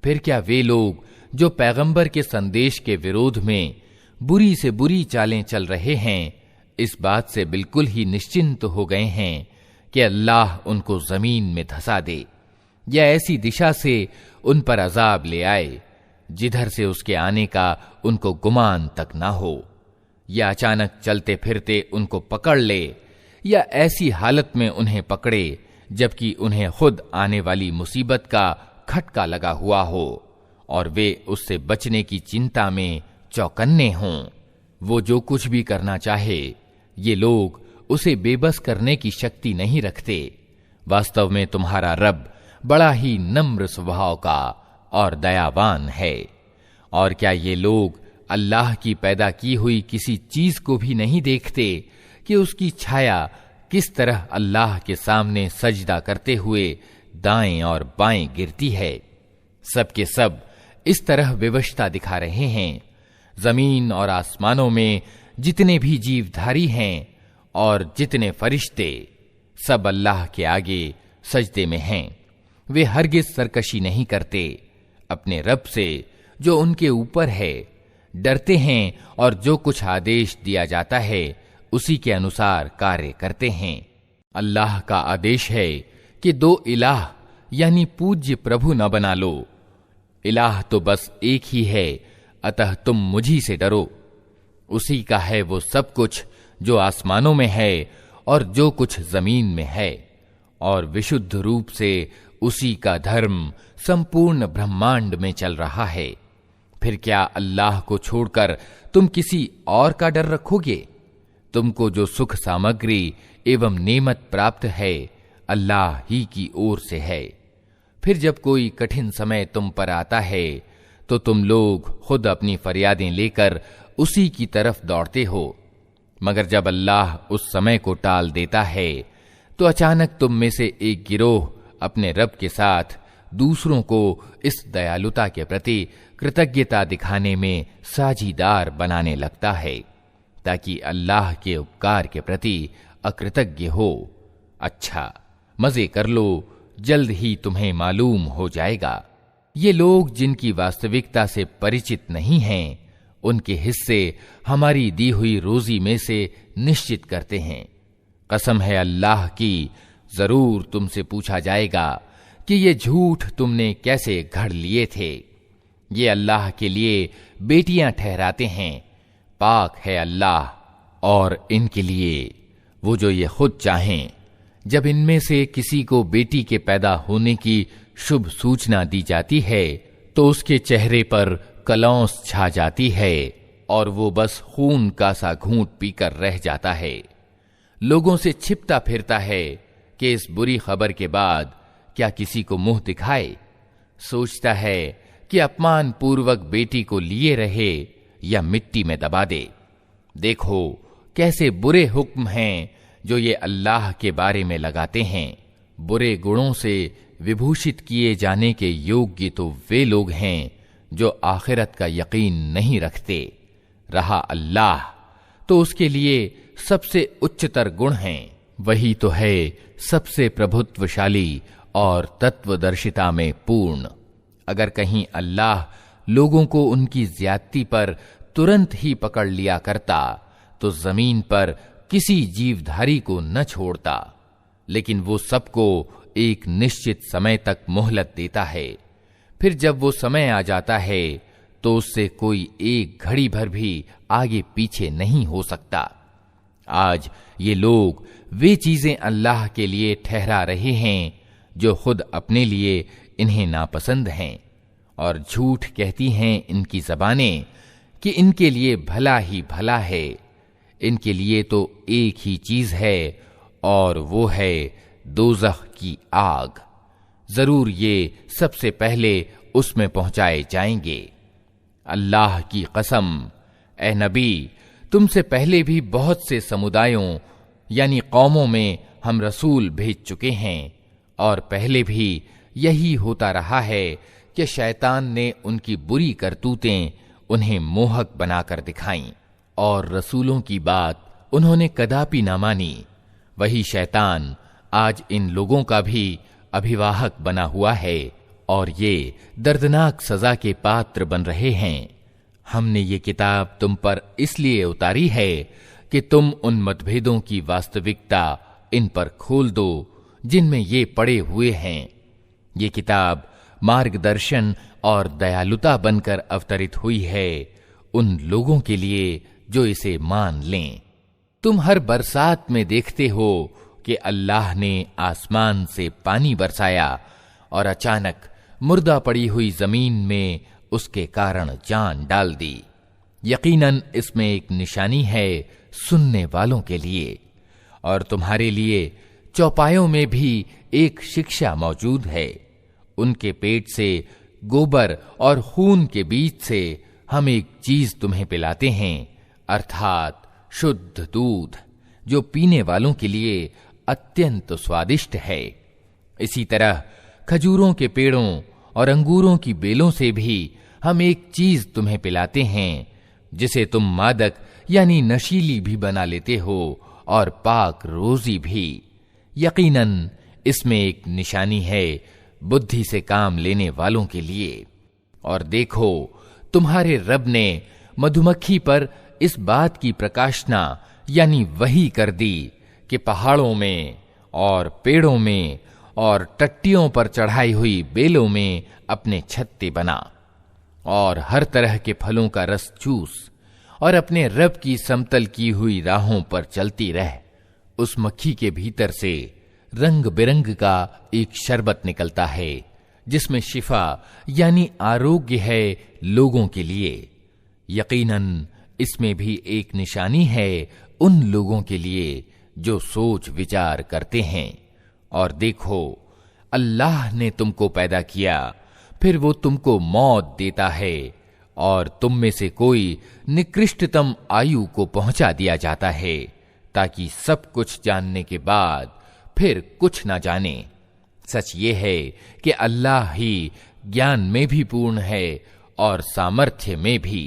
फिर क्या वे लोग जो पैगंबर के संदेश के विरोध में बुरी से बुरी चालें चल रहे हैं इस बात से बिल्कुल ही निश्चिंत हो गए हैं कि अल्लाह उनको जमीन में धंसा दे या ऐसी दिशा से उन पर अजाब ले आए जिधर से उसके आने का उनको गुमान तक ना हो। या अचानक चलते फिरते उनको पकड़ ले, या ऐसी हालत में उन्हें पकड़े जबकि उन्हें खुद आने वाली मुसीबत का खटका लगा हुआ हो और वे उससे बचने की चिंता में चौकन्ने हों। वो जो कुछ भी करना चाहे, ये लोग उसे बेबस करने की शक्ति नहीं रखते। वास्तव में तुम्हारा रब बड़ा ही नम्र स्वभाव का और दयावान है। और क्या ये लोग अल्लाह की पैदा की हुई किसी चीज को भी नहीं देखते कि उसकी छाया किस तरह अल्लाह के सामने सजदा करते हुए दाएं और बाएं गिरती है। सब के सब इस तरह विवशता दिखा रहे हैं। जमीन और आसमानों में जितने भी जीवधारी हैं और जितने फरिश्ते, सब अल्लाह के आगे सजदे में हैं। वे हरगिज सरकशी नहीं करते, अपने रब से जो उनके ऊपर है डरते हैं और जो कुछ आदेश दिया जाता है उसी के अनुसार कार्य करते हैं। अल्लाह का आदेश है कि दो इलाह यानी पूज्य प्रभु न बना लो। इलाह तो बस एक ही है, अतः तुम मुझी से डरो। उसी का है वो सब कुछ जो आसमानों में है और जो कुछ जमीन में है, और विशुद्ध रूप से उसी का धर्म संपूर्ण ब्रह्मांड में चल रहा है। फिर क्या अल्लाह को छोड़कर तुम किसी और का डर रखोगे? तुमको जो सुख सामग्री एवं नेमत प्राप्त है अल्लाह ही की ओर से है। फिर जब कोई कठिन समय तुम पर आता है तो तुम लोग खुद अपनी फरियादें लेकर उसी की तरफ दौड़ते हो, मगर जब अल्लाह उस समय को टाल देता है तो अचानक तुम में से एक गिरोह अपने रब के साथ दूसरों को इस दयालुता के प्रति कृतज्ञता दिखाने में साझीदार बनाने लगता है ताकि अल्लाह के उपकार के प्रति अकृतज्ञ हो। अच्छा, मजे कर लो, जल्द ही तुम्हें मालूम हो जाएगा। ये लोग जिनकी वास्तविकता से परिचित नहीं हैं, उनके हिस्से हमारी दी हुई रोजी में से निश्चित करते हैं। कसम है अल्लाह की, जरूर तुमसे पूछा जाएगा कि ये झूठ तुमने कैसे घड़ लिए थे। ये अल्लाह के लिए बेटियां ठहराते हैं, पाक है अल्लाह और इनके लिए वो जो ये खुद चाहें। जब इनमें से किसी को बेटी के पैदा होने की शुभ सूचना दी जाती है तो उसके चेहरे पर कलौंस छा जाती है और वो बस खून का सा घूंट पीकर रह जाता है। लोगों से छिपता फिरता है कि इस बुरी खबर के बाद क्या किसी को मुंह दिखाए। सोचता है कि अपमान पूर्वक बेटी को लिए रहे या मिट्टी में दबा दे। देखो कैसे बुरे हुक्म हैं जो ये अल्लाह के बारे में लगाते हैं। बुरे गुणों से विभूषित किए जाने के योग्य तो वे लोग हैं जो आखिरत का यकीन नहीं रखते। रहा अल्लाह तो उसके लिए सबसे उच्चतर गुण हैं। वही तो है सबसे प्रभुत्वशाली और तत्वदर्शिता में पूर्ण। अगर कहीं अल्लाह लोगों को उनकी ज्यादती पर तुरंत ही पकड़ लिया करता तो जमीन पर किसी जीवधारी को न छोड़ता, लेकिन वो सबको एक निश्चित समय तक मोहलत देता है। फिर जब वो समय आ जाता है तो उससे कोई एक घड़ी भर भी आगे पीछे नहीं हो सकता। आज ये लोग वे चीजें अल्लाह के लिए ठहरा रहे हैं जो खुद अपने लिए इन्हें नापसंद हैं, और झूठ कहती हैं इनकी ज़बानें कि इनके लिए भला ही भला है। इनके लिए तो एक ही चीज है और वो है दोज़ख की आग। जरूर ये सबसे पहले उसमें पहुंचाए जाएंगे। अल्लाह की कसम, ए नबी, तुमसे पहले भी बहुत से समुदायों यानी कौमों में हम रसूल भेज चुके हैं, और पहले भी यही होता रहा है कि शैतान ने उनकी बुरी करतूतें उन्हें मोहक बनाकर दिखाईं और रसूलों की बात उन्होंने कदापि ना मानी। वही शैतान आज इन लोगों का भी अभिवाहक बना हुआ है और ये दर्दनाक सजा के पात्र बन रहे हैं। हमने ये किताब तुम पर इसलिए उतारी है कि तुम उन मतभेदों की वास्तविकता इन पर खोल दो जिनमें ये पड़े हुए हैं। ये किताब मार्गदर्शन और दयालुता बनकर अवतरित हुई है उन लोगों के लिए जो इसे मान लें। तुम हर बरसात में देखते हो कि अल्लाह ने आसमान से पानी बरसाया और अचानक मुर्दा पड़ी हुई जमीन में उसके कारण जान डाल दी। यकीनन इसमें एक निशानी है सुनने वालों के लिए, और तुम्हारे लिए चौपायों में भी एक शिक्षा मौजूद है। उनके पेट से गोबर और खून के बीच से हम एक चीज तुम्हें पिलाते हैं, अर्थात शुद्ध दूध, जो पीने वालों के लिए अत्यंत स्वादिष्ट है। इसी तरह खजूरों के पेड़ों और अंगूरों की बेलों से भी हम एक चीज तुम्हें पिलाते हैं, जिसे तुम मादक यानी नशीली भी बना लेते हो और पाक रोजी भी। यकीनन इसमें एक निशानी है बुद्धि से काम लेने वालों के लिए। और देखो, तुम्हारे रब ने मधुमक्खी पर इस बात की प्रकाशना यानी वही कर दी कि पहाड़ों में और पेड़ों में और टट्टियों पर चढ़ाई हुई बेलों में अपने छत्ते बना और हर तरह के फलों का रस चूस और अपने रब की समतल की हुई राहों पर चलती रह। उस मक्खी के भीतर से रंग बिरंग का एक शरबत निकलता है, जिसमें शिफा यानी आरोग्य है लोगों के लिए। यकीनन इसमें भी एक निशानी है उन लोगों के लिए जो सोच विचार करते हैं। और देखो, अल्लाह ने तुमको पैदा किया, फिर वो तुमको मौत देता है, और तुम में से कोई निकृष्टतम आयु को पहुंचा दिया जाता है, ताकि सब कुछ जानने के बाद फिर कुछ ना जाने। सच ये है कि अल्लाह ही ज्ञान में भी पूर्ण है और सामर्थ्य में भी।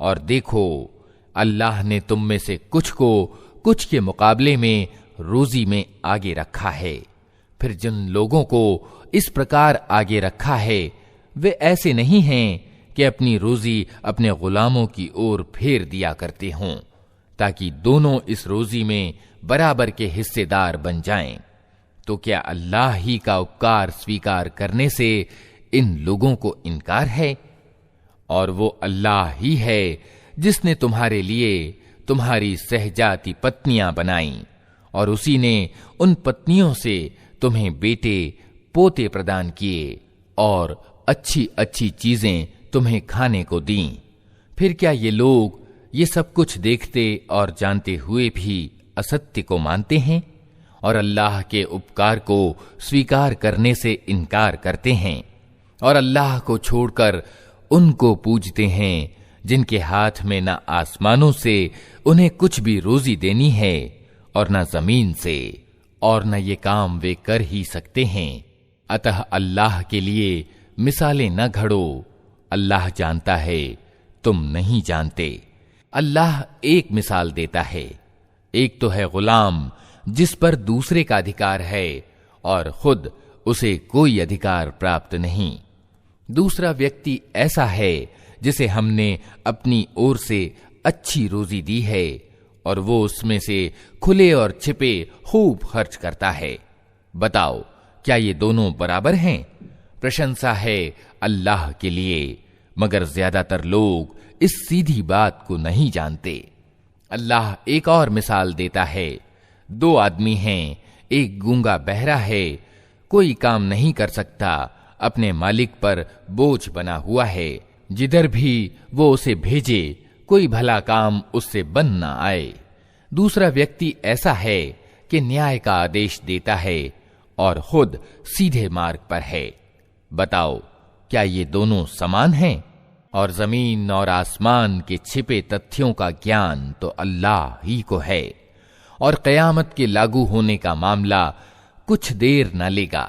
और देखो, अल्लाह ने तुम में से कुछ को कुछ के मुकाबले में रोजी में आगे रखा है। फिर जिन लोगों को इस प्रकार आगे रखा है, वे ऐसे नहीं हैं कि अपनी रोजी अपने गुलामों की ओर फेर दिया करते हों, ताकि दोनों इस रोजी में बराबर के हिस्सेदार बन जाएं। तो क्या अल्लाह ही का उपकार स्वीकार करने से इन लोगों को इनकार है? और वो अल्लाह ही है जिसने तुम्हारे लिए तुम्हारी सहजाती पत्नियां बनाई, और उसी ने उन पत्नियों से तुम्हें बेटे पोते प्रदान किए और अच्छी अच्छी चीजें तुम्हें खाने को दीं। फिर क्या ये लोग ये सब कुछ देखते और जानते हुए भी असत्य को मानते हैं और अल्लाह के उपकार को स्वीकार करने से इनकार करते हैं, और अल्लाह को छोड़कर उनको पूजते हैं जिनके हाथ में न आसमानों से उन्हें कुछ भी रोजी देनी है और न जमीन से, और न ये काम वे कर ही सकते हैं। अतः अल्लाह के लिए मिसालें न घड़ो, अल्लाह जानता है, तुम नहीं जानते। अल्लाह एक मिसाल देता है, एक तो है गुलाम जिस पर दूसरे का अधिकार है और खुद उसे कोई अधिकार प्राप्त नहीं। दूसरा व्यक्ति ऐसा है जिसे हमने अपनी ओर से अच्छी रोजी दी है और वो उसमें से खुले और छिपे खूब खर्च करता है। बताओ, क्या ये दोनों बराबर हैं? प्रशंसा है अल्लाह के लिए, मगर ज्यादातर लोग इस सीधी बात को नहीं जानते। अल्लाह एक और मिसाल देता है, दो आदमी हैं, एक गूंगा बहरा है, कोई काम नहीं कर सकता, अपने मालिक पर बोझ बना हुआ है, जिधर भी वो उसे भेजे कोई भला काम उससे बन ना आए। दूसरा व्यक्ति ऐसा है कि न्याय का आदेश देता है और खुद सीधे मार्ग पर है। बताओ, क्या ये दोनों समान हैं? और जमीन और आसमान के छिपे तथ्यों का ज्ञान तो अल्लाह ही को है, और कयामत के लागू होने का मामला कुछ देर न लेगा,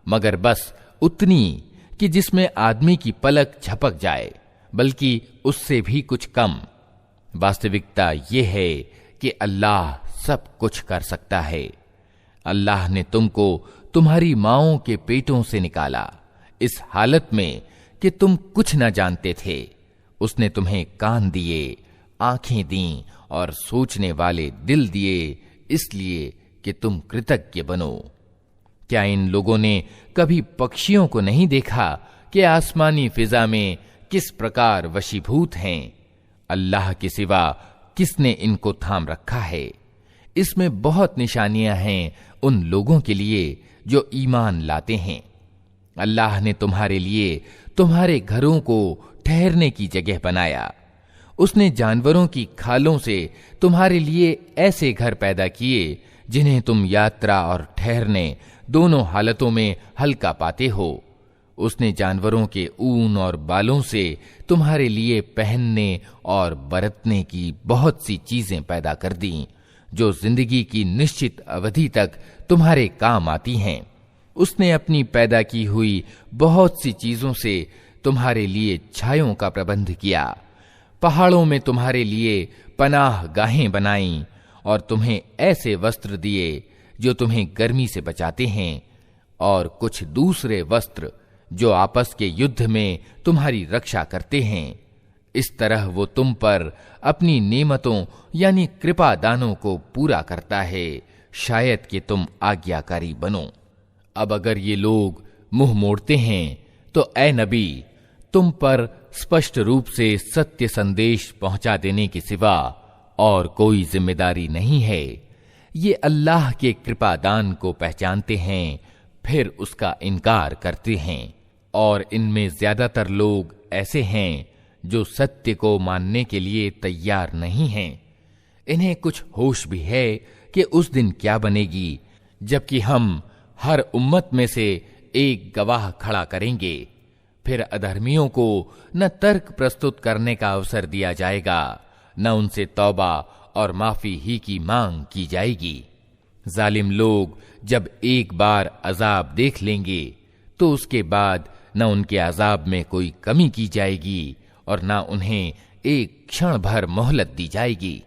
मगर बस उतनी कि जिसमें आदमी की पलक झपक जाए, बल्कि उससे भी कुछ कम। वास्तविकता यह है कि अल्लाह सब कुछ कर सकता है। अल्लाह ने तुमको तुम्हारी माओं के पेटों से निकाला, इस हालत में कि तुम कुछ न जानते थे। उसने तुम्हें कान दिए, आंखें दीं और सोचने वाले दिल दिए, इसलिए कि तुम कृतज्ञ बनो। क्या इन लोगों ने कभी पक्षियों को नहीं देखा कि आसमानी फिजा में किस प्रकार वशीभूत हैं? अल्लाह के सिवा किसने इनको थाम रखा है। इसमें बहुत निशानियां हैं उन लोगों के लिए जो ईमान लाते हैं। अल्लाह ने तुम्हारे लिए तुम्हारे घरों को ठहरने की जगह बनाया। उसने जानवरों की खालों से तुम्हारे लिए ऐसे घर पैदा किए जिन्हें तुम यात्रा और ठहरने दोनों हालतों में हल्का पाते हो। उसने जानवरों के ऊन और बालों से तुम्हारे लिए पहनने और बरतने की बहुत सी चीजें पैदा कर दी, जो जिंदगी की निश्चित अवधि तक तुम्हारे काम आती हैं। उसने अपनी पैदा की हुई बहुत सी चीजों से तुम्हारे लिए छायों का प्रबंध किया। पहाड़ों में तुम्हारे लिए पनाह गाहें बनाई और तुम्हें ऐसे वस्त्र दिए जो तुम्हें गर्मी से बचाते हैं, और कुछ दूसरे वस्त्र जो आपस के युद्ध में तुम्हारी रक्षा करते हैं। इस तरह वो तुम पर अपनी नेमतों यानी कृपा दानों को पूरा करता है, शायद कि तुम आज्ञाकारी बनो। अब अगर ये लोग मुंह मोड़ते हैं तो ए नबी, तुम पर स्पष्ट रूप से सत्य संदेश पहुंचा देने के सिवा और कोई जिम्मेदारी नहीं है। ये अल्लाह के कृपा दान को पहचानते हैं, फिर उसका इनकार करते हैं, और इनमें ज्यादातर लोग ऐसे हैं जो सत्य को मानने के लिए तैयार नहीं हैं। इन्हें कुछ होश भी है कि उस दिन क्या बनेगी, जबकि हम हर उम्मत में से एक गवाह खड़ा करेंगे। फिर अधर्मियों को न तर्क प्रस्तुत करने का अवसर दिया जाएगा, न उनसे तौबा और माफी ही की मांग की जाएगी। जालिम लोग जब एक बार अजाब देख लेंगे तो उसके बाद न उनके अजाब में कोई कमी की जाएगी और न उन्हें एक क्षण भर मोहलत दी जाएगी।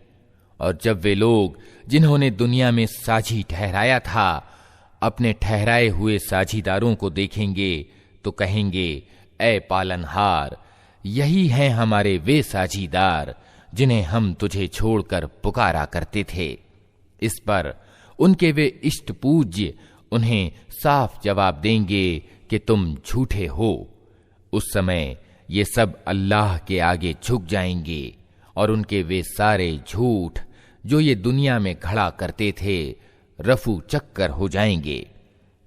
और जब वे लोग जिन्होंने दुनिया में साझी ठहराया था अपने ठहराए हुए साझीदारों को देखेंगे तो कहेंगे, ऐ पालनहार, यही हैं हमारे वे साझीदार जिन्हें हम तुझे छोड़कर पुकारा करते थे। इस पर उनके वे इष्ट पूज्य उन्हें साफ जवाब देंगे कि तुम झूठे हो। उस समय ये सब अल्लाह के आगे झुक जाएंगे और उनके वे सारे झूठ जो ये दुनिया में खड़ा करते थे रफू चक्कर हो जाएंगे।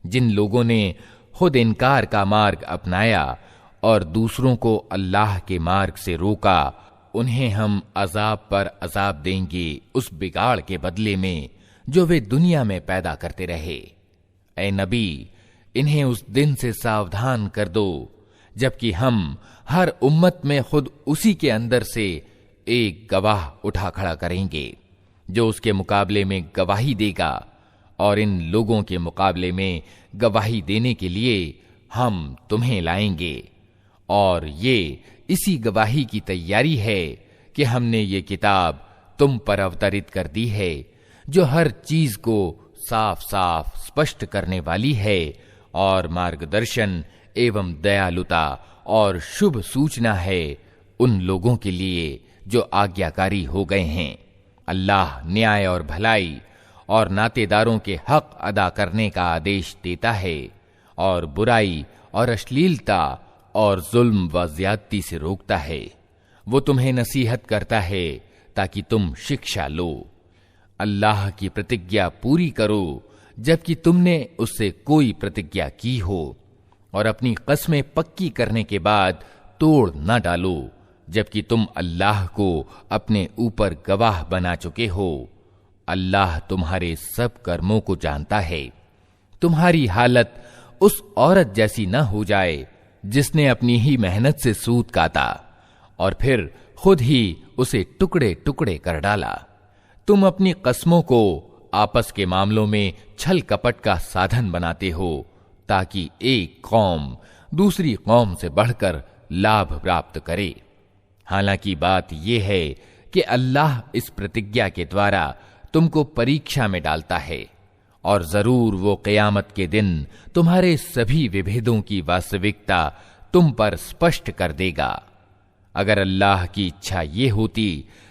जिन लोगों ने खुद इनकार का मार्ग अपनाया और दूसरों को अल्लाह के मार्ग से रोका, उन्हें हम अजाब पर अजाब देंगे उस बिगाड़ के बदले में जो वे दुनिया में पैदा करते रहे। ऐ नबी, इन्हें उस दिन से सावधान कर दो जबकि हम हर उम्मत में खुद उसी के अंदर से एक गवाह उठा खड़ा करेंगे जो उसके मुकाबले में गवाही देगा, और इन लोगों के मुकाबले में गवाही देने के लिए हम तुम्हें लाएंगे। और ये इसी गवाही की तैयारी है कि हमने ये किताब तुम पर अवतरित कर दी है, जो हर चीज को साफ साफ स्पष्ट करने वाली है और मार्गदर्शन एवं दयालुता और शुभ सूचना है उन लोगों के लिए जो आज्ञाकारी हो गए हैं। अल्लाह न्याय और भलाई और नातेदारों के हक अदा करने का आदेश देता है और बुराई और अश्लीलता और जुल्म व ज्यादती से रोकता है। वो तुम्हें नसीहत करता है ताकि तुम शिक्षा लो। अल्लाह की प्रतिज्ञा पूरी करो जबकि तुमने उससे कोई प्रतिज्ञा की हो, और अपनी कस्में पक्की करने के बाद तोड़ न डालो जबकि तुम अल्लाह को अपने ऊपर गवाह बना चुके हो। अल्लाह तुम्हारे सब कर्मों को जानता है। तुम्हारी हालत उस औरत जैसी न हो जाए जिसने अपनी ही मेहनत से सूत काटा और फिर खुद ही उसे टुकड़े टुकड़े कर डाला। तुम अपनी कस्मों को आपस के मामलों में छल कपट का साधन बनाते हो ताकि एक कौम दूसरी कौम से बढ़कर लाभ प्राप्त करे। हालांकि बात यह है कि अल्लाह इस प्रतिज्ञा के द्वारा तुमको परीक्षा में डालता है, और जरूर वो क़यामत के दिन तुम्हारे सभी विभेदों की वास्तविकता तुम पर स्पष्ट कर देगा। अगर अल्लाह की इच्छा ये होती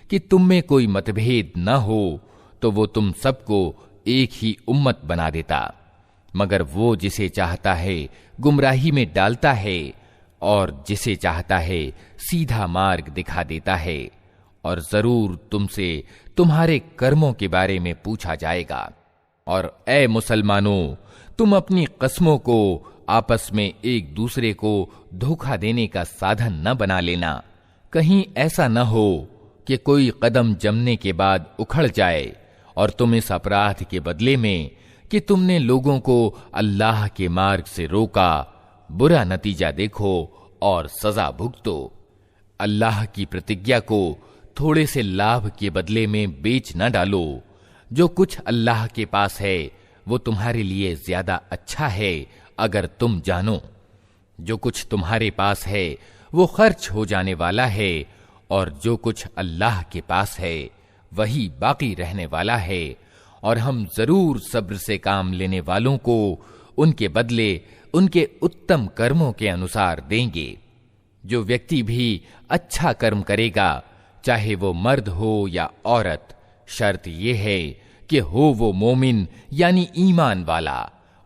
कि तुम में कोई मतभेद न हो तो वो तुम सबको एक ही उम्मत बना देता, मगर वो जिसे चाहता है गुमराही में डालता है और जिसे चाहता है सीधा मार्ग दिखा देता है, और जरूर तुमसे तुम्हारे कर्मों के बारे में पूछा जाएगा। और ए मुसलमानों, तुम अपनी कस्मों को आपस में एक दूसरे को धोखा देने का साधन न बना लेना। कहीं ऐसा न हो कि कोई कदम जमने के बाद उखड़ जाए और तुम इस अपराध के बदले में कि तुमने लोगों को अल्लाह के मार्ग से रोका, बुरा नतीजा देखो और सजा भुगतो। अल्लाह की प्रतिज्ञा को थोड़े से लाभ के बदले में बेच न डालो। जो कुछ अल्लाह के पास है वो तुम्हारे लिए ज्यादा अच्छा है अगर तुम जानो। जो कुछ तुम्हारे पास है वो खर्च हो जाने वाला है, और जो कुछ अल्लाह के पास है वही बाकी रहने वाला है। और हम जरूर सब्र से काम लेने वालों को उनके बदले उनके उत्तम कर्मों के अनुसार देंगे। जो व्यक्ति भी अच्छा कर्म करेगा, चाहे वो मर्द हो या औरत, शर्त यह है कि हो वो मोमिन यानी ईमान वाला,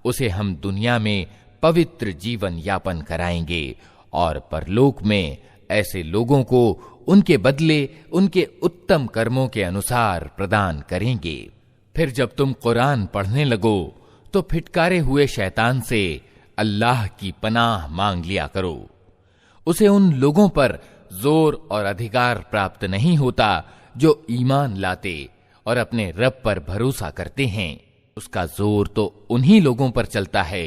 उसे हम दुनिया में पवित्र जीवन यापन कराएंगे और परलोक में ऐसे लोगों को उनके बदले उनके उत्तम कर्मों के अनुसार प्रदान करेंगे। फिर जब तुम कुरान पढ़ने लगो तो फिटकारे हुए शैतान से अल्लाह की पनाह मांग लिया करो। उसे उन लोगों पर जोर और अधिकार प्राप्त नहीं होता जो ईमान लाते और अपने रब पर भरोसा करते हैं। उसका जोर तो उन्हीं लोगों पर चलता है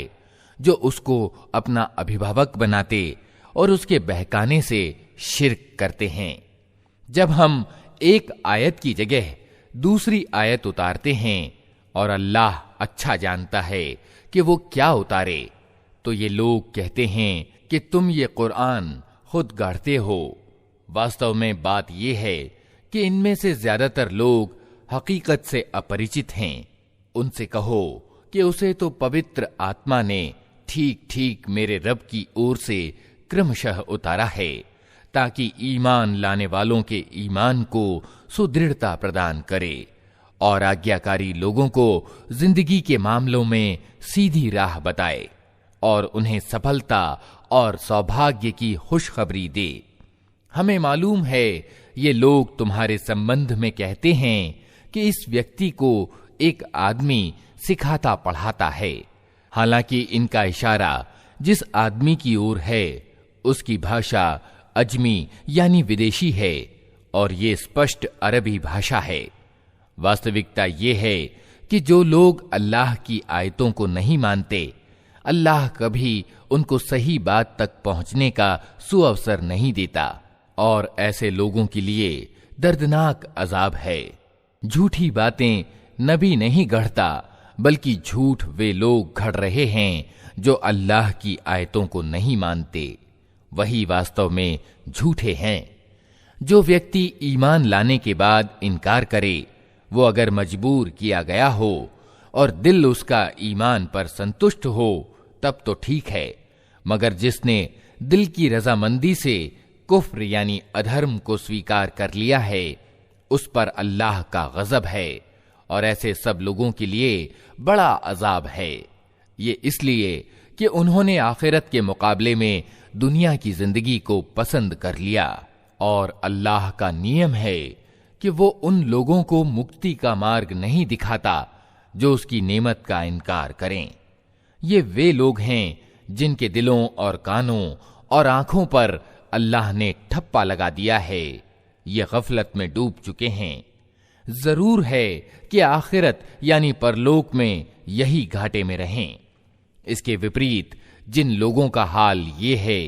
जो उसको अपना अभिभावक बनाते और उसके बहकाने से शिर्क करते हैं। जब हम एक आयत की जगह दूसरी आयत उतारते हैं और अल्लाह अच्छा जानता है कि वो क्या उतारे, तो ये लोग कहते हैं कि तुम ये कुरान खुद गढ़ते हो। वास्तव में बात यह है कि इनमें से ज्यादातर लोग हकीकत से अपरिचित हैं। उनसे कहो कि उसे तो पवित्र आत्मा ने ठीक ठीक मेरे रब की ओर से क्रमशः उतारा है, ताकि ईमान लाने वालों के ईमान को सुदृढ़ता प्रदान करे और आज्ञाकारी लोगों को जिंदगी के मामलों में सीधी राह बताए और उन्हें सफलता और सौभाग्य की खुशखबरी दे। हमें मालूम है ये लोग तुम्हारे संबंध में कहते हैं कि इस व्यक्ति को एक आदमी सिखाता पढ़ाता है, हालांकि इनका इशारा जिस आदमी की ओर है उसकी भाषा अजमी यानी विदेशी है और ये स्पष्ट अरबी भाषा है। वास्तविकता ये है कि जो लोग अल्लाह की आयतों को नहीं मानते, अल्लाह कभी उनको सही बात तक पहुंचने का सुअवसर नहीं देता और ऐसे लोगों के लिए दर्दनाक अजाब है। झूठी बातें नबी नहीं गढ़ता, बल्कि झूठ वे लोग गढ़ रहे हैं जो अल्लाह की आयतों को नहीं मानते, वही वास्तव में झूठे हैं। जो व्यक्ति ईमान लाने के बाद इनकार करे, वो अगर मजबूर किया गया हो और दिल उसका ईमान पर संतुष्ट हो तब तो ठीक है, मगर जिसने दिल की रजामंदी से कुफ्र यानी अधर्म को स्वीकार कर लिया है, उस पर अल्लाह का गजब है और ऐसे सब लोगों के लिए बड़ा अजाब है। ये इसलिए कि उन्होंने आखिरत के मुकाबले में दुनिया की जिंदगी को पसंद कर लिया और अल्लाह का नियम है कि वो उन लोगों को मुक्ति का मार्ग नहीं दिखाता जो उसकी नेमत का इनकार करें। ये वे लोग हैं जिनके दिलों और कानों और आंखों पर अल्लाह ने ठप्पा लगा दिया है, ये गफलत में डूब चुके हैं। जरूर है कि आखिरत यानी परलोक में यही घाटे में रहें। इसके विपरीत जिन लोगों का हाल ये है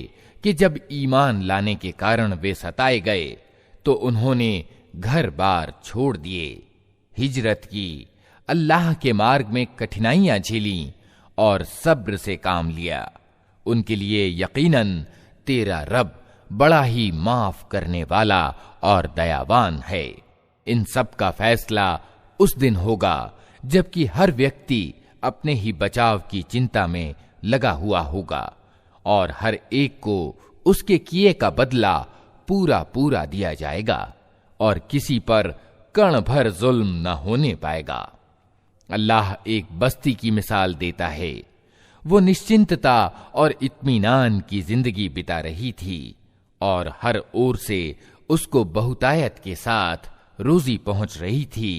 कि जब ईमान लाने के कारण वे सताए गए तो उन्होंने घर बार छोड़ दिए, हिजरत की, अल्लाह के मार्ग में कठिनाइयां झेली और सब्र से काम लिया, उनके लिए यकीनन तेरा रब बड़ा ही माफ करने वाला और दयावान है। इन सब का फैसला उस दिन होगा जबकि हर व्यक्ति अपने ही बचाव की चिंता में लगा हुआ होगा और हर एक को उसके किए का बदला पूरा पूरा दिया जाएगा और किसी पर कण भर जुल्म न होने पाएगा। अल्लाह एक बस्ती की मिसाल देता है। वो निश्चिंतता और इत्मीनान की जिंदगी बिता रही थी और हर ओर से उसको बहुतायत के साथ रोजी पहुंच रही थी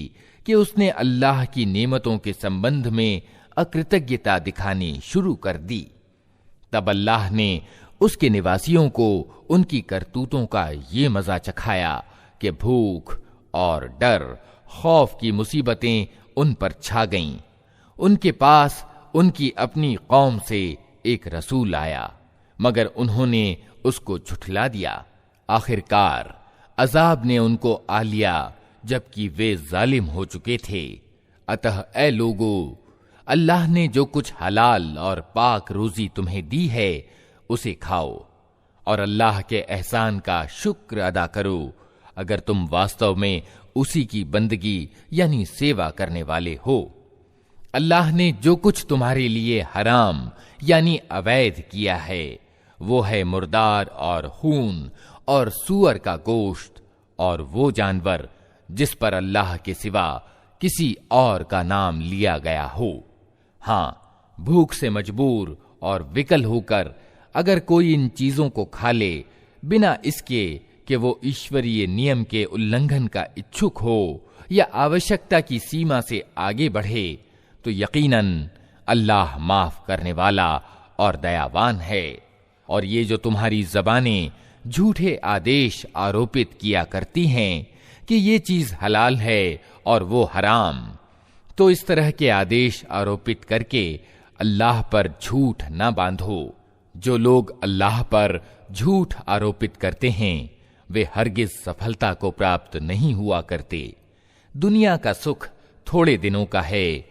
कि उसने अल्लाह की नेमतों के संबंध में अकृतज्ञता दिखानी शुरू कर दी। तब अल्लाह ने उसके निवासियों को उनकी करतूतों का ये मजा चखाया कि भूख और डर, खौफ की मुसीबतें उन पर छा गईं। उनके पास उनकी अपनी कौम से एक रसूल आया, मगर उन्होंने उसको झुठला दिया। आखिरकार अजाब ने उनको आ लिया जबकि वे जालिम हो चुके थे। अतः ऐ लोगों, अल्लाह ने जो कुछ हलाल और पाक रोजी तुम्हें दी है उसे खाओ और अल्लाह के एहसान का शुक्र अदा करो, अगर तुम वास्तव में उसी की बंदगी यानी सेवा करने वाले हो। अल्लाह ने जो कुछ तुम्हारे लिए हराम यानी अवैध किया है वो है मुर्दार और खून और सूअर का गोश्त और वो जानवर जिस पर अल्लाह के सिवा किसी और का नाम लिया गया हो। हाँ, भूख से मजबूर और विकल होकर अगर कोई इन चीजों को खा ले बिना इसके कि वो ईश्वरीय नियम के उल्लंघन का इच्छुक हो या आवश्यकता की सीमा से आगे बढ़े, तो यकीनन अल्लाह माफ करने वाला और दयावान है। और ये जो तुम्हारी ज़बानें झूठे आदेश आरोपित किया करती हैं कि ये चीज हलाल है और वो हराम, तो इस तरह के आदेश आरोपित करके अल्लाह पर झूठ न बांधो। जो लोग अल्लाह पर झूठ आरोपित करते हैं वे हरगिज सफलता को प्राप्त नहीं हुआ करते। दुनिया का सुख थोड़े दिनों का है,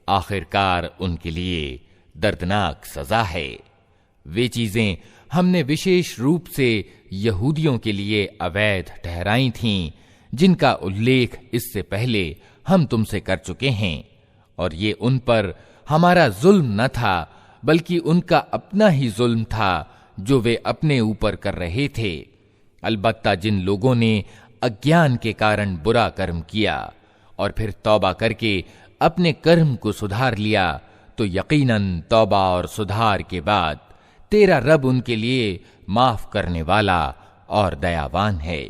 आखिरकार उनके लिए दर्दनाक सजा है। वे चीजें हमने विशेष रूप से यहूदियों के लिए अवैध ठहराई थीं, जिनका उल्लेख इससे पहले हम तुमसे कर चुके हैं, और ये उन पर हमारा जुल्म न था बल्कि उनका अपना ही जुल्म था जो वे अपने ऊपर कर रहे थे। अलबत्ता जिन लोगों ने अज्ञान के कारण बुरा कर्म किया और फिर तौबा करके अपने कर्म को सुधार लिया, तो यकीनन तौबा और सुधार के बाद तेरा रब उनके लिए माफ करने वाला और दयावान है।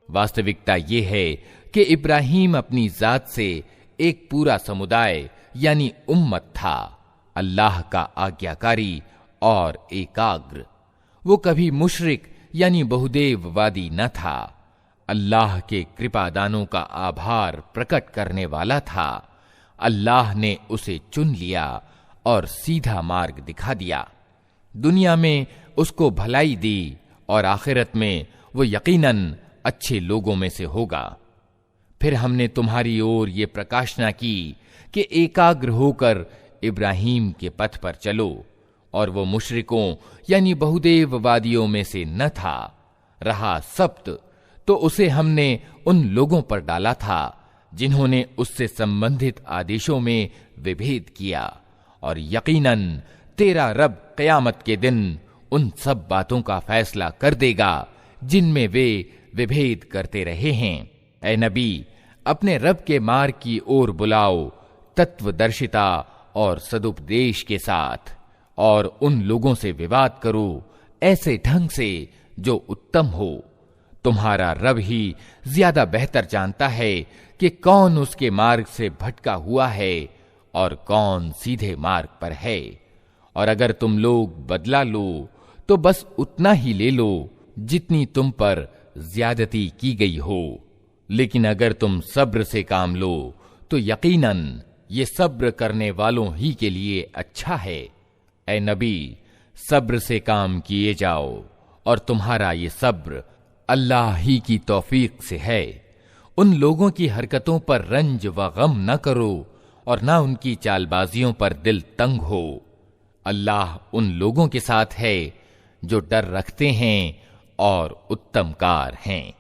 वास्तविकता ये है कि इब्राहीम अपनी जात से एक पूरा समुदाय यानी उम्मत था, अल्लाह का आज्ञाकारी और एकाग्र। वो कभी मुशरिक यानी बहुदेववादी न था। अल्लाह के कृपादानों का आभार प्रकट करने वाला था। अल्लाह ने उसे चुन लिया और सीधा मार्ग दिखा दिया। दुनिया में उसको भलाई दी और आखिरत में वो यकीनन अच्छे लोगों में से होगा। फिर हमने तुम्हारी ओर ये प्रकाशना की कि एकाग्र होकर इब्राहीम के पथ पर चलो, और वो मुशरिकों यानी बहुदेववादियों में से न था। रहा सब्त, तो उसे हमने उन लोगों पर डाला था जिन्होंने उससे संबंधित आदेशों में विभेद किया, और यकीनन तेरा रब क़यामत के दिन उन सब बातों का फैसला कर देगा जिनमें वे विभेद करते रहे हैं। ऐ नबी, अपने रब के मार्ग की ओर बुलाओ तत्वदर्शिता और सदुपदेश के साथ, और उन लोगों से विवाद करो ऐसे ढंग से जो उत्तम हो। तुम्हारा रब ही ज्यादा बेहतर जानता है कि कौन उसके मार्ग से भटका हुआ है और कौन सीधे मार्ग पर है। और अगर तुम लोग बदला लो तो बस उतना ही ले लो जितनी तुम पर ज्यादती की गई हो, लेकिन अगर तुम सब्र से काम लो तो यकीनन ये सब्र करने वालों ही के लिए अच्छा है। ऐ नबी, सब्र से काम किए जाओ, और तुम्हारा ये सब्र अल्लाह ही की तौफीक से है। उन लोगों की हरकतों पर रंज व गम न करो और न उनकी चालबाजियों पर दिल तंग हो। अल्लाह उन लोगों के साथ है जो डर रखते हैं और उत्तमकार हैं।